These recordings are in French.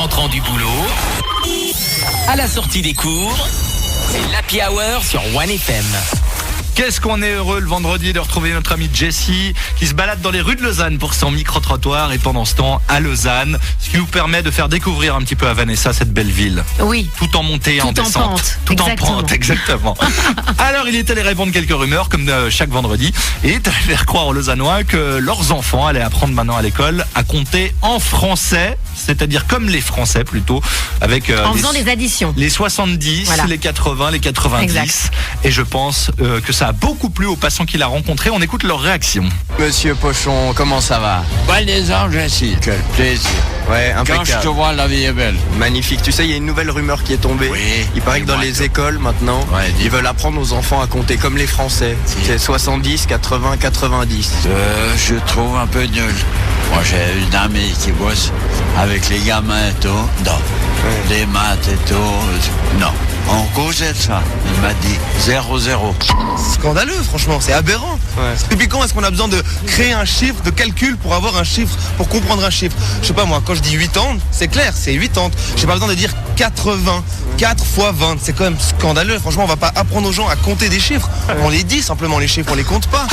rentrant du boulot, à la sortie des cours, c'est l'Happy Hour sur 1FM. Qu'est-ce qu'on est heureux le vendredi de retrouver notre ami Jessie qui se balade dans les rues de Lausanne pour son micro-trottoir et pendant ce temps à Lausanne, ce qui nous permet de faire découvrir un petit peu à Vanessa cette belle ville. Oui. Tout en montée et en descente. Pente. Tout Exactement. en pente, exactement. Alors il est allé répondre quelques rumeurs comme chaque vendredi et est allé faire croire aux Lausannois que leurs enfants allaient apprendre maintenant à l'école à compter en français, c'est-à-dire comme les Français plutôt, avec En faisant des additions. les 70, Voilà. les 80, les 90. Exact. Et je pense que ça a beaucoup plu aux passants qu'il a rencontrés. On écoute leur réaction. Monsieur Pochon, comment ça va? Bon les anges, Jessie. Quel plaisir. Ouais, Quand je te impeccable. vois, la vie est belle. Magnifique. Tu sais, il y a une nouvelle rumeur qui est tombée. Oui. Il paraît que dans Dis-moi les tout. écoles maintenant, Ouais, dis-moi. ils veulent apprendre aux enfants à compter comme les Français. Si. C'est 70, 80, 90. Je trouve un peu nul. Moi, j'ai une amie qui bosse avec les gamins et tout. Non. Les maths et tout. Non. On causait de ça. Il m'a dit 0-0. Scandaleux, franchement, c'est aberrant. Ouais. Depuis quand est-ce qu'on a besoin de créer un chiffre, de calcul pour avoir un chiffre, pour comprendre un chiffre? Je sais pas moi, quand je dis 80, c'est clair, c'est 80. J'ai pas besoin de dire 80, 4 fois 20, c'est quand même scandaleux. Franchement, on va pas apprendre aux gens à compter des chiffres. On les dit simplement les chiffres, on les compte pas.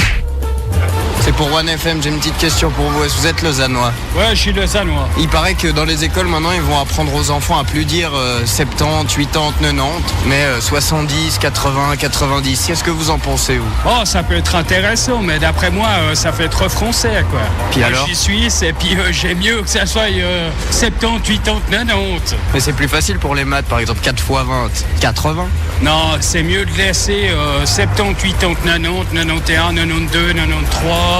C'est pour 1FM, j'ai une petite question pour vous. Est-ce que vous êtes lausannois? Ouais, je suis lausannois. Il paraît que dans les écoles maintenant, ils vont apprendre aux enfants à plus dire 70, 80, 90, mais 70, 80, 90. Qu'est-ce que vous en pensez, vous? Oh, ça peut être intéressant, mais d'après moi, ça fait trop français, quoi. Puis Moi, alors? je suis suisse, et puis j'aime mieux que ça soit 70, 80, 90. Mais c'est plus facile pour les maths, par exemple 4 fois 20, 80. Non, c'est mieux de laisser 70, 80, 90, 91, 92, 93.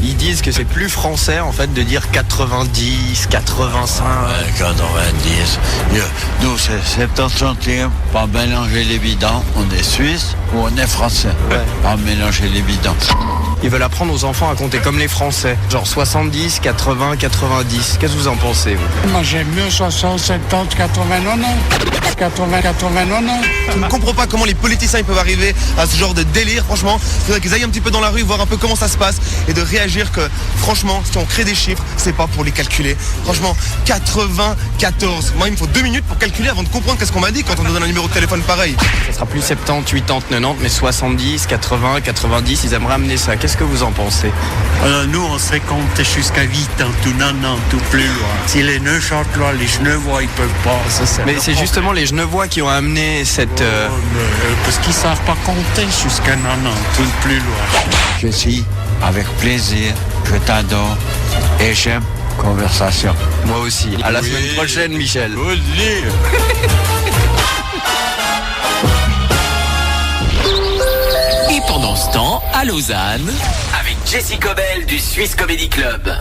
Ils disent que c'est plus français en fait de dire 90, 85. 90. Nous, c'est 70 centimes. Pas mélanger les bidons. On est suisse ou on est français. Ouais. Pas mélanger les bidons. Ils veulent apprendre aux enfants à compter comme les Français. Genre 70, 80, 90. Qu'est-ce que vous en pensez, vous? Moi, j'aime mieux 60, 70, 80, 90. 80, 80, 90. Je ne comprends pas comment les politiciens ils peuvent arriver à ce genre de délire. Franchement, il faudrait qu'ils aillent un petit peu dans la rue, voir un peu comment ça se passe et de réagir que, franchement, si on crée des chiffres, c'est pas pour les calculer. Franchement, 94. Moi, il me faut 2 minutes pour calculer avant de comprendre qu'est-ce qu'on m'a dit quand on nous donne un numéro de téléphone pareil. Ça sera plus 70, 80, 90, mais 70, 80, 90. Ils aimeraient amener ça. Qu'est-ce que vous en pensez? Alors nous, on sait compter jusqu'à 80 ou 90 ou plus loin. Si les Neuchâtelois, les Genevois, ils peuvent pas. Ça, Mais le c'est problème. justement les Genevois qui ont amené cette... Parce qu'ils savent pas compter jusqu'à 90 ou plus loin. Jessie, avec plaisir, je t'adore et j'aime conversation. Moi aussi. À la semaine prochaine, Michel. Et pendant ce temps, à Lausanne, avec Jessie Cobel du Swiss Comedy Club.